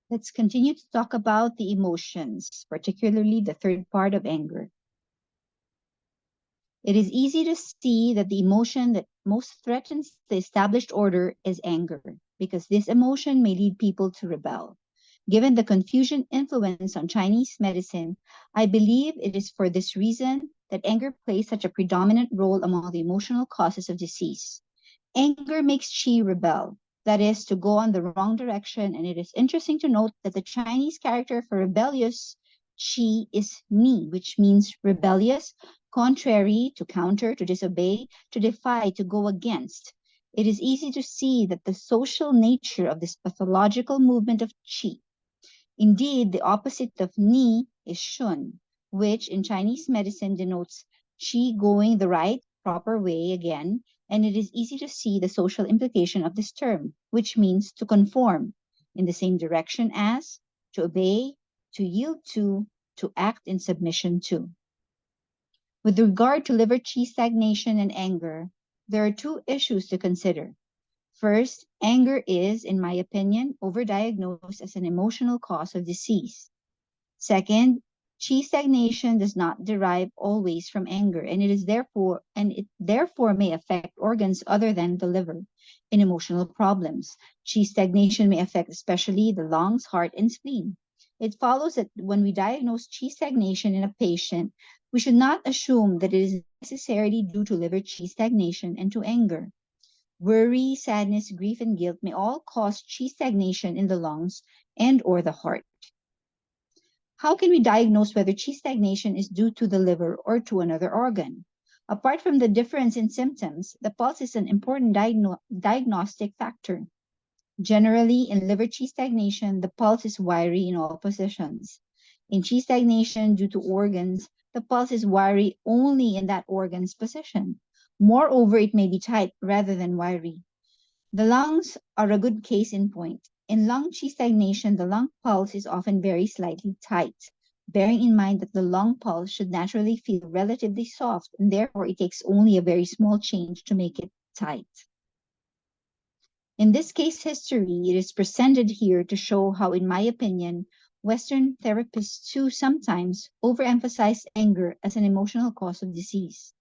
Let's continue to talk about the emotions, particularly the third part of anger. It is easy to see that the emotion that most threatens the established order is anger, because this emotion may lead people to rebel. Given the Confucian influence on Chinese medicine, I believe it is for this reason that anger plays such a predominant role among the emotional causes of disease. Anger makes Qi rebel, that is, to go on the wrong direction, and it is interesting to note that the Chinese character for rebellious Qi is Ni, which means rebellious, contrary, to counter, to disobey, to defy, to go against. It is easy to see that the social nature of this pathological movement of Qi. Indeed, the opposite of Ni is Shun, which in Chinese medicine denotes Qi going the right, proper way again, and it is easy to see the social implication of this term, which means to conform in the same direction as, to obey, to yield to act in submission to. With regard to liver qi stagnation and anger, there are two issues to consider. First, anger is, in my opinion, overdiagnosed as an emotional cause of disease. Second, qi stagnation does not derive always from anger, and it therefore may affect organs other than the liver in emotional problems. Qi stagnation may affect especially the lungs, heart, and spleen. It follows that when we diagnose qi stagnation in a patient, we should not assume that it is necessarily due to liver qi stagnation and to anger. Worry, sadness, grief, and guilt may all cause qi stagnation in the lungs and or the heart. How can we diagnose whether qi stagnation is due to the liver or to another organ? Apart from the difference in symptoms, the pulse is an important diagnostic factor. Generally, in liver qi stagnation, the pulse is wiry in all positions. In qi stagnation due to organs, the pulse is wiry only in that organ's position. Moreover, it may be tight rather than wiry. The lungs are a good case in point. In lung qi stagnation, the lung pulse is often very slightly tight, bearing in mind that the lung pulse should naturally feel relatively soft, and therefore it takes only a very small change to make it tight. In this case history, it is presented here to show how, in my opinion, Western therapists too sometimes overemphasize anger as an emotional cause of disease.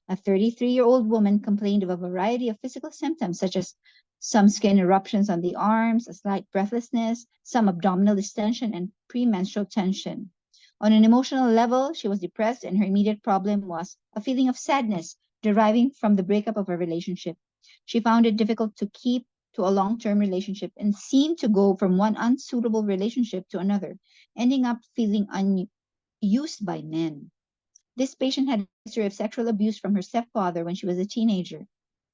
A 33-year-old woman complained of a variety of physical symptoms, such as some skin eruptions on the arms, a slight breathlessness, some abdominal distension, and premenstrual tension. On an emotional level, she was depressed, and her immediate problem was a feeling of sadness deriving from the breakup of a relationship. She found it difficult to keep to a long-term relationship and seemed to go from one unsuitable relationship to another, ending up feeling unused by men. This patient had a history of sexual abuse from her stepfather when she was a teenager.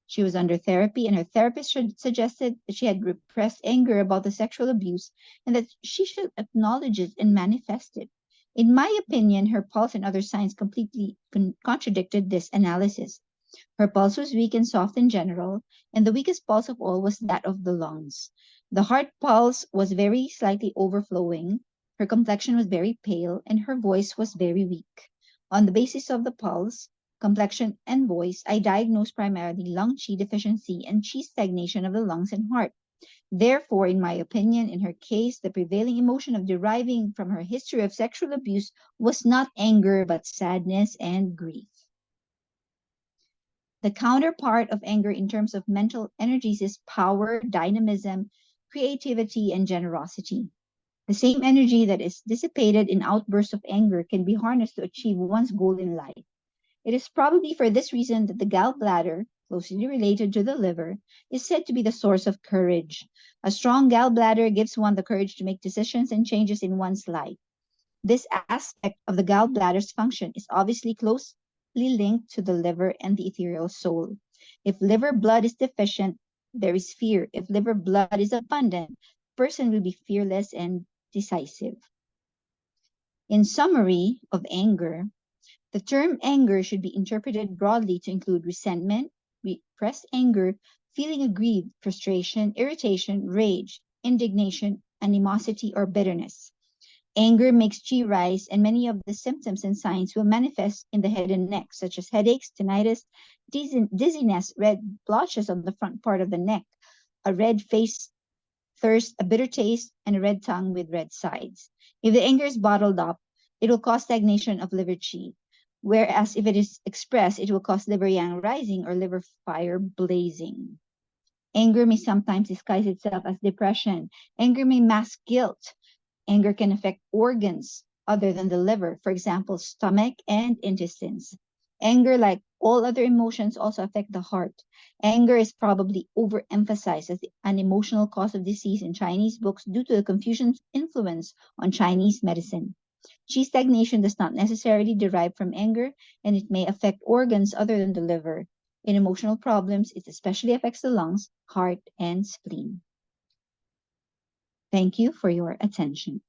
She was under therapy, and her therapist suggested that she had repressed anger about the sexual abuse and that she should acknowledge it and manifest it. In my opinion, her pulse and other signs completely contradicted this analysis. Her pulse was weak and soft in general, and the weakest pulse of all was that of the lungs. The heart pulse was very slightly overflowing, her complexion was very pale, and her voice was very weak. On the basis of the pulse, complexion, and voice, I diagnosed primarily lung qi deficiency and qi stagnation of the lungs and heart. Therefore, in my opinion, in her case, the prevailing emotion of deriving from her history of sexual abuse was not anger, but sadness and grief. The counterpart of anger in terms of mental energies is power, dynamism, creativity, and generosity. The same energy that is dissipated in outbursts of anger can be harnessed to achieve one's goal in life. It is probably for this reason that the gallbladder, closely related to the liver, is said to be the source of courage. A strong gallbladder gives one the courage to make decisions and changes in one's life. This aspect of the gallbladder's function is obviously closely linked to the liver and the ethereal soul. If liver blood is deficient, there is fear. If liver blood is abundant, the person will be fearless and decisive. In summary of anger, the term anger should be interpreted broadly to include resentment, repressed anger, feeling aggrieved, frustration, irritation, rage, indignation, animosity, or bitterness. Anger makes qi rise, and many of the symptoms and signs will manifest in the head and neck, such as headaches, tinnitus, dizziness, red blotches on the front part of the neck, a red face, thirst, a bitter taste, and a red tongue with red sides. If the anger is bottled up, it will cause stagnation of liver qi. Whereas if it is expressed, it will cause liver yang rising or liver fire blazing. Anger may sometimes disguise itself as depression. Anger may mask guilt. Anger can affect organs other than the liver, for example, stomach and intestines. Anger, like all other emotions, also affect the heart. Anger is probably overemphasized as an emotional cause of disease in Chinese books due to the Confucian's influence on Chinese medicine. Qi stagnation does not necessarily derive from anger, and it may affect organs other than the liver. In emotional problems, it especially affects the lungs, heart, and spleen. Thank you for your attention.